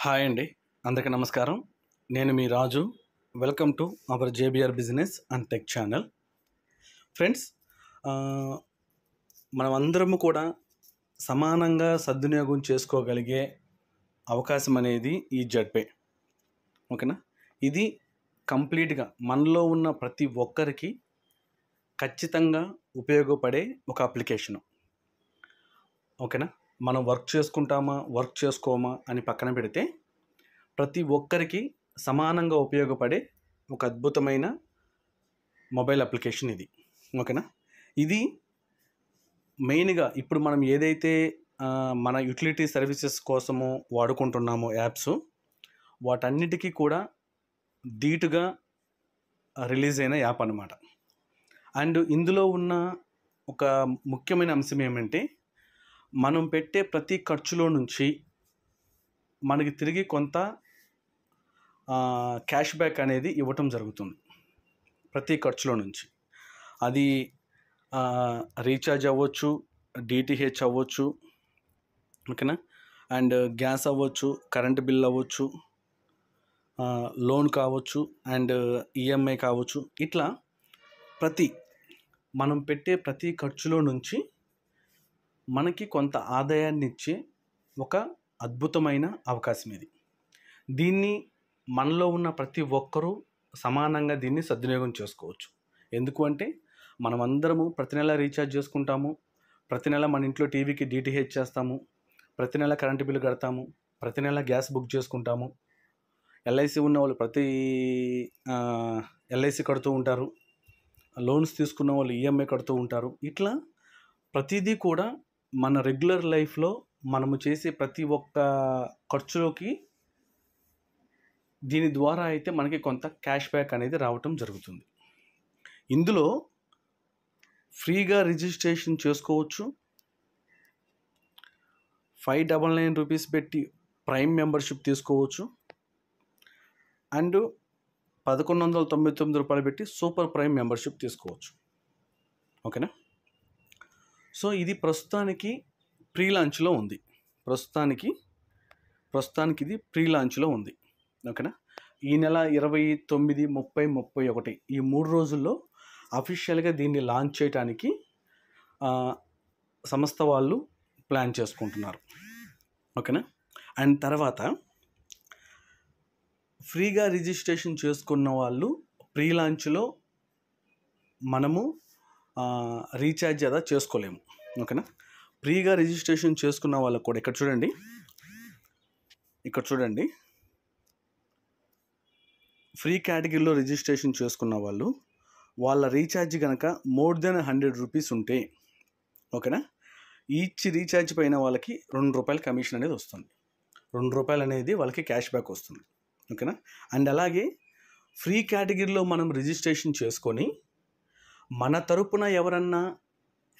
Hi అండి, అందరికీ నమస్కారం. నేను మీ Raju. Welcome to our JBR business and tech channel. Friends, మనమందరము కూడా సమానంగా సద్వినియోగం చేసుకోగలిగే అవకాశం అనేది ఈ జెడ్పే. ఓకేనా? ఇది కంప్లీట్గా మనలో ఉన్న ప్రతి ఒక్కరికి ఖచ్చితంగా ఉపయోగపడే ఒక అప్లికేషను. ఓకేనా? మనం వర్క్ చేసుకుంటామా వర్క్ చేసుకోమా అని పక్కన పెడితే ప్రతి ఒక్కరికి సమానంగా ఉపయోగపడే ఒక అద్భుతమైన మొబైల్ అప్లికేషన్ ఇది. ఓకేనా? ఇది మెయిన్గా ఇప్పుడు మనం ఏదైతే మన యూటిలిటీ సర్వీసెస్ కోసము వాడుకుంటున్నామో యాప్స్, వాటన్నిటికీ కూడా ధీటుగా రిలీజ్ అయిన యాప్ అన్నమాట. అండ్ ఇందులో ఉన్న ఒక ముఖ్యమైన అంశం ఏమంటే, మనం పెట్టే ప్రతి ఖర్చులో నుంచి మనకి తిరిగి కొంత క్యాష్ బ్యాక్ అనేది ఇవ్వటం జరుగుతుంది. ప్రతి ఖర్చులో నుంచి అది రీఛార్జ్ అవ్వచ్చు, డిటిహెచ్ అవ్వచ్చు, ఓకేనా, అండ్ గ్యాస్ అవ్వచ్చు, కరెంట్ బిల్ అవ్వచ్చు, లోన్ కావచ్చు, అండ్ ఈఎంఐ కావచ్చు. ఇట్లా మనం పెట్టే ప్రతి ఖర్చులో నుంచి మనకి కొంత ఆదాయాన్ని ఇచ్చే ఒక అద్భుతమైన అవకాశం ఇది. దీన్ని మనలో ఉన్న ప్రతి ఒక్కరూ సమానంగా దీన్ని సద్వినియోగం చేసుకోవచ్చు. ఎందుకు అంటే, మనమందరము ప్రతి నెల రీఛార్జ్ చేసుకుంటాము, ప్రతి నెల మన ఇంట్లో టీవీకి డిటిహెచ్ చేస్తాము, ప్రతి నెల కరెంటు బిల్లు కడతాము, ప్రతి నెల గ్యాస్ బుక్ చేసుకుంటాము, ఎల్ఐసి ఉన్న వాళ్ళు ప్రతి ఎల్ఐసి కడుతూ ఉంటారు, లోన్స్ తీసుకున్న వాళ్ళు ఈఎంఐ కడుతూ ఉంటారు. ఇట్లా ప్రతిదీ కూడా మన రెగ్యులర్ లైఫ్లో మనము చేసే ప్రతి ఒక్క ఖర్చులోకి దీని ద్వారా అయితే మనకి కొంత క్యాష్ బ్యాక్ అనేది రావటం జరుగుతుంది. ఇందులో ఫ్రీగా రిజిస్ట్రేషన్ చేసుకోవచ్చు. 599 రూపీస్ పెట్టి ప్రైమ్ మెంబర్షిప్ తీసుకోవచ్చు. అండ్ 1199 రూపాయలు పెట్టి సూపర్ ప్రైమ్ మెంబర్షిప్ తీసుకోవచ్చు. ఓకేనా? సో ఇది ప్రస్తుతానికి ప్రీ లాంచ్లో ఉంది. ప్రస్తుతానికి ఇది ప్రీ లాంచ్లో ఉంది. ఓకేనా? ఈ నెల 29, 30, 31 ఈ 3 రోజుల్లో అఫీషియల్గా దీన్ని లాంచ్ చేయడానికి సంస్థ వాళ్ళు ప్లాన్ చేసుకుంటున్నారు. ఓకేనా? అండ్ తర్వాత ఫ్రీగా రిజిస్ట్రేషన్ చేసుకున్న వాళ్ళు ప్రీ లాంచ్లో మనము రీఛార్జ్ అదా చేసుకోలేము. ఓకేనా? ఫ్రీగా రిజిస్ట్రేషన్ చేసుకున్న వాళ్ళకు కూడా ఇక్కడ చూడండి, ఫ్రీ కేటగిరీలో రిజిస్ట్రేషన్ చేసుకున్న వాళ్ళు వాళ్ళ రీఛార్జ్ కనుక మోర్ దెన్ 100 రూపీస్ ఉంటే, ఓకేనా, ఈచ్ రీఛార్జ్ పైన వాళ్ళకి 2 రూపాయల కమిషన్ అనేది వస్తుంది. 2 రూపాయలు అనేది వాళ్ళకి క్యాష్ బ్యాక్ వస్తుంది. ఓకేనా? అండ్ అలాగే ఫ్రీ కేటగిరీలో మనం రిజిస్ట్రేషన్ చేసుకొని మన తరపున ఎవరన్నా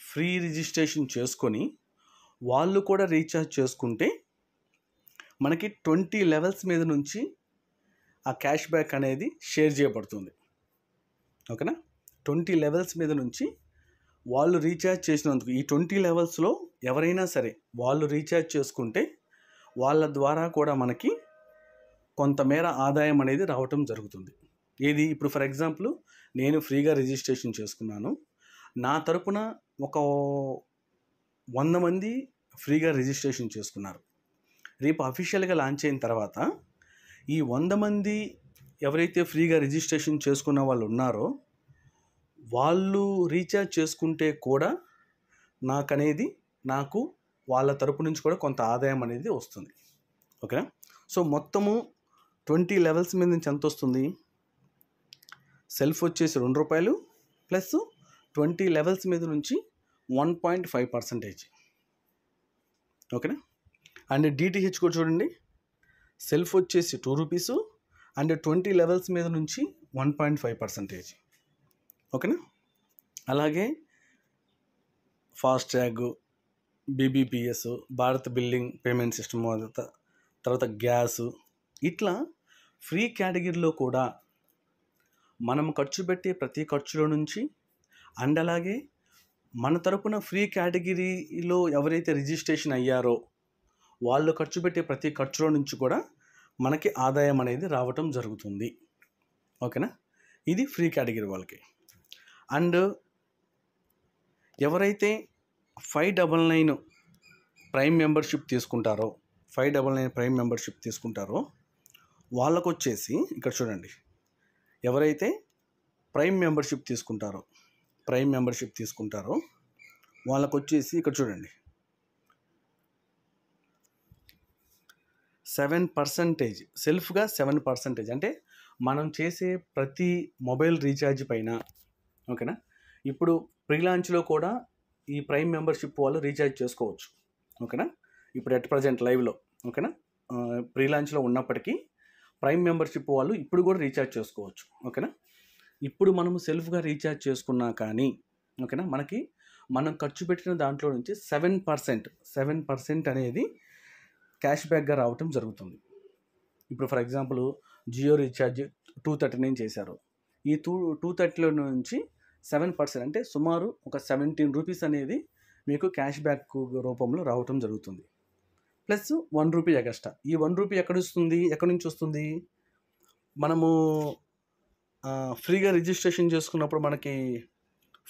ఫ్రీ రిజిస్ట్రేషన్ చేసుకొని వాళ్ళు కూడా రీఛార్జ్ చేసుకుంటే మనకి 20 లెవెల్స్ మీద నుంచి ఆ క్యాష్ బ్యాక్ అనేది షేర్ చేయబడుతుంది. ఓకేనా? 20 లెవెల్స్ మీద నుంచి వాళ్ళు రీఛార్జ్ చేసినందుకు ఈ 20 లెవెల్స్లో ఎవరైనా సరే వాళ్ళు రీఛార్జ్ చేసుకుంటే వాళ్ళ ద్వారా కూడా మనకి కొంతమేర ఆదాయం అనేది రావటం జరుగుతుంది. ఏది ఇప్పుడు ఫర్ ఎగ్జాంపుల్ నేను ఫ్రీగా రిజిస్ట్రేషన్ చేసుకున్నాను, నా తరపున ఒక 100 మంది ఫ్రీగా రిజిస్ట్రేషన్ చేసుకున్నారు. రేపు అఫీషియల్గా లాంచ్ అయిన తర్వాత ఈ 100 మంది ఎవరైతే ఫ్రీగా రిజిస్ట్రేషన్ చేసుకున్న వాళ్ళు ఉన్నారో వాళ్ళు రీఛార్జ్ చేసుకుంటే కూడా నాకు వాళ్ళ తరపు నుంచి కూడా కొంత ఆదాయం అనేది వస్తుంది. ఓకేనా? సో మొత్తము 20 లెవెల్స్ మీద నుంచి ఎంత వస్తుంది? సెల్ఫ్ వచ్చేసి 2 రూపాయలు ప్లస్ 20 లెవెల్స్ మీద నుంచి 1.5%. ఓకేనా? అండ్ డిటిహెచ్ కూడా చూడండి, సెల్ఫ్ వచ్చేసి 2 రూపీసు అండ్ 20 లెవెల్స్ మీద నుంచి 1.5%. ఓకేనా? అలాగే FASTag, BBPS, Bharat billing payment system, తర్వాత గ్యాసు, ఇట్లా ఫ్రీ కేటగిరీలో కూడా మనం ఖర్చు పెట్టే ప్రతి ఖర్చులో నుంచి అండ్ అలాగే మన తరపున ఫ్రీ కేటగిరీలో ఎవరైతే రిజిస్ట్రేషన్ అయ్యారో వాళ్ళు ఖర్చు పెట్టే ప్రతి ఖర్చులో నుంచి కూడా మనకి ఆదాయం అనేది రావటం జరుగుతుంది. ఓకేనా, ఇది ఫ్రీ కేటగిరీ వాళ్ళకి. అండ్ ఎవరైతే 599 ప్రైమ్ మెంబర్షిప్ తీసుకుంటారో, 599 ప్రైమ్ మెంబర్షిప్ తీసుకుంటారో వాళ్ళకు వచ్చేసి ఇక్కడ చూడండి, ఎవరైతే ప్రైమ్ మెంబర్షిప్ తీసుకుంటారో వాళ్ళకు వచ్చేసి ఇక్కడ చూడండి 7% సెల్ఫ్గా 7%, అంటే మనం చేసే ప్రతి మొబైల్ రీఛార్జ్ పైన. ఓకేనా, ఇప్పుడు ప్రీ లాంచ్లో కూడా ఈ ప్రైమ్ మెంబర్షిప్ వాళ్ళు రీఛార్జ్ చేసుకోవచ్చు. ఓకేనా, ఇప్పుడు ఎట్ ప్రజెంట్ లైవ్లో, ఓకేనా, ప్రీ లాంచ్లో ఉన్నప్పటికీ ప్రైమ్ మెంబర్షిప్ వాళ్ళు ఇప్పుడు కూడా రీఛార్జ్ చేసుకోవచ్చు. ఓకేనా, ఇప్పుడు మనము సెల్ఫ్గా రీఛార్జ్ చేసుకున్నా కానీ, ఓకేనా, మనకి మనం ఖర్చు పెట్టిన దాంట్లో నుంచి 7% అనేది క్యాష్ బ్యాక్గా రావటం జరుగుతుంది. ఇప్పుడు ఫర్ ఎగ్జాంపుల్ జియో రీఛార్జ్ 239 చేశారు. ఈ 230లో నుంచి 7% అంటే సుమారు ఒక 17 రూపీస్ అనేది మీకు క్యాష్ బ్యాక్ రూపంలో రావటం జరుగుతుంది. Plus 1 rupee extra. ఈ 1 రూపీ ఎక్కడి నుంచి వస్తుంది? మనము ఫ్రీగా రిజిస్ట్రేషన్ చేసుకున్నప్పుడు మనకి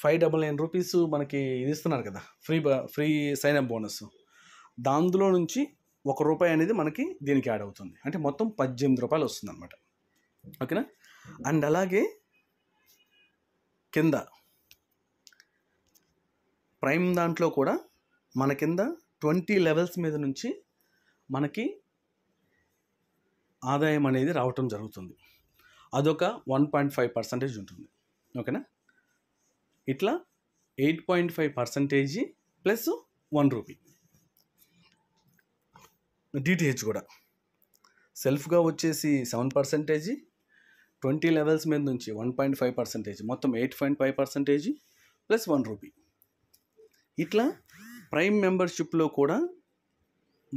599 రూపీస్ మనకి ఇది ఇస్తున్నారు కదా, ఫ్రీ సైన్ అప్ బోనస్. దాంట్లో నుంచి 1 రూపాయి అనేది మనకి దీనికి యాడ్ అవుతుంది. అంటే మొత్తం 18 రూపాయలు వస్తుంది అనమాట. ఓకేనా, అండ్ అలాగే కింద ప్రైమ్ దాంట్లో కూడా మన కింద 20 లెవెల్స్ మీద నుంచి మనకి ఆదాయం అనేది రావటం జరుగుతుంది. అదొక 1.5% ఉంటుంది. ఓకేనా, ఇట్లా 8.5% ప్లస్ 1 రూపీ. డిటిహెచ్ కూడా సెల్ఫ్గా వచ్చేసి 7%, 20 లెవెల్స్ మీద నుంచి 1.5%, మొత్తం 8.5% ప్లస్ 1 రూపీ. ఇట్లా ప్రైమ్ మెంబర్షిప్లో కూడా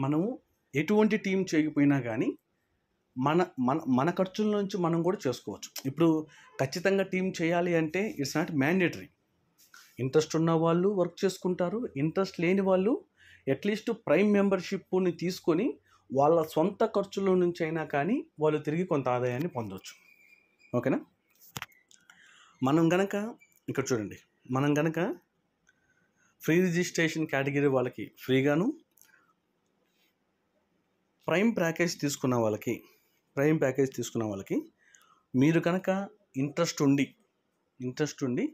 మనము ఎటువంటి టీం చేయకపోయినా కానీ మన మన మన ఖర్చుల నుంచి మనం కూడా చేసుకోవచ్చు. ఇప్పుడు ఖచ్చితంగా టీం చేయాలి అంటే ఇట్స్ నాట్ మ్యాండేటరీ. ఇంట్రెస్ట్ ఉన్న వాళ్ళు వర్క్ చేసుకుంటారు, ఇంట్రెస్ట్ లేని వాళ్ళు అట్లీస్ట్ ప్రైమ్ మెంబర్షిప్ని తీసుకొని వాళ్ళ సొంత ఖర్చుల నుంచి అయినా కానీ వాళ్ళు తిరిగి కొంత ఆదాయాన్ని పొందవచ్చు. ఓకేనా, మనం గనక ఇక్కడ చూడండి, మనం గనక ఫ్రీ రిజిస్ట్రేషన్ కేటగిరీ వాళ్ళకి ఫ్రీగాను, ప్రైమ్ ప్యాకేజ్ తీసుకున్న వాళ్ళకి మీరు కనుక ఇంట్రెస్ట్ ఉండి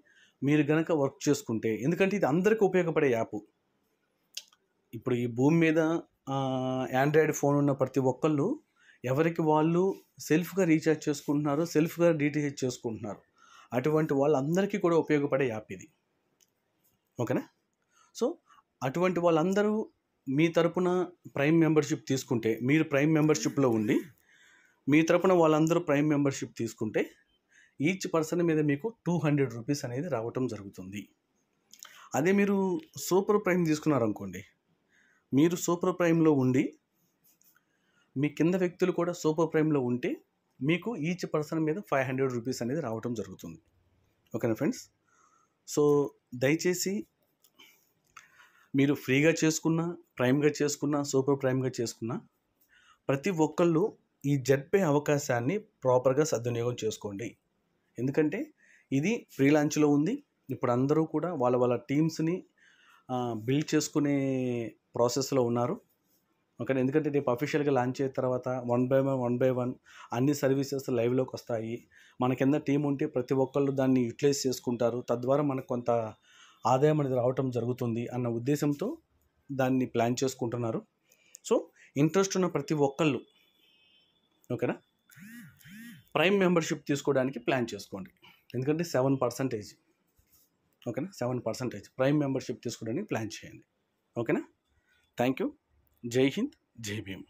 మీరు కనుక వర్క్ చేసుకుంటే, ఎందుకంటే ఇది అందరికీ ఉపయోగపడే యాప్. ఇప్పుడు ఈ భూమి మీద ఆండ్రాయిడ్ ఫోన్ ఉన్న ప్రతి ఒక్కళ్ళు ఎవరికి వాళ్ళు సెల్ఫ్గా రీఛార్జ్ చేసుకుంటున్నారు, సెల్ఫ్గా డిటిహెచ్ చేసుకుంటున్నారు. అటువంటి వాళ్ళందరికీ కూడా ఉపయోగపడే యాప్ ఇది. ఓకేనా, సో అటువంటి వాళ్ళందరూ మీ తరపున ప్రైమ్ మెంబర్షిప్ తీసుకుంటే, మీరు ప్రైమ్ మెంబర్షిప్లో ఉండి మీ తరపున వాళ్ళందరూ ప్రైమ్ మెంబర్షిప్ తీసుకుంటే ఈచ్ పర్సన్ మీద మీకు 200 రూపీస్ అనేది రావటం జరుగుతుంది. అదే మీరు సూపర్ ప్రైమ్ తీసుకున్నారనుకోండి, మీరు సూపర్ ప్రైమ్లో ఉండి మీ కింద వ్యక్తులు కూడా సూపర్ ప్రైమ్లో ఉంటే మీకు ఈచ్ పర్సన్ మీద 500 రూపీస్ అనేది రావటం జరుగుతుంది. ఓకేనా ఫ్రెండ్స్, సో దయచేసి మీరు ఫ్రీగా చేసుకున్నా, ప్రైమ్గా చేసుకున్నా, సూపర్ ప్రైమ్గా చేసుకున్నా ప్రతి ఒక్కళ్ళు ఈ జెడ్పే అవకాశాన్ని ప్రాపర్గా సద్వినియోగం చేసుకోండి. ఎందుకంటే ఇది ఫ్రీ లాంచ్లో ఉంది. ఇప్పుడు అందరూ కూడా వాళ్ళ టీమ్స్ని బిల్డ్ చేసుకునే ప్రాసెస్లో ఉన్నారు. ఓకే, ఎందుకంటే రేపు అఫీషియల్గా లాంచ్ అయిన తర్వాత 1 బై 1 అన్ని సర్వీసెస్ లైవ్లోకి వస్తాయి. మన కింద టీం ఉంటే ప్రతి ఒక్కళ్ళు దాన్ని యూటిలైజ్ చేసుకుంటారు. తద్వారా మనకు కొంత ఆదాయం అనేది రావటం జరుగుతుంది అన్న ఉద్దేశంతో దాన్ని ప్లాన్ చేసుకుంటున్నారు. సో ఇంట్రెస్ట్ ఉన్న ప్రతి ఒక్కళ్ళు ఓకేనా ప్రైమ్ మెంబర్షిప్ తీసుకోవడానికి ప్లాన్ చేసుకోండి. ఎందుకంటే 7%, ఓకేనా, 7% ప్రైమ్ మెంబర్షిప్ తీసుకోవడానికి ప్లాన్ చేయండి. ఓకేనా, థ్యాంక్ యూ. జై హింద్, జై భీమ్.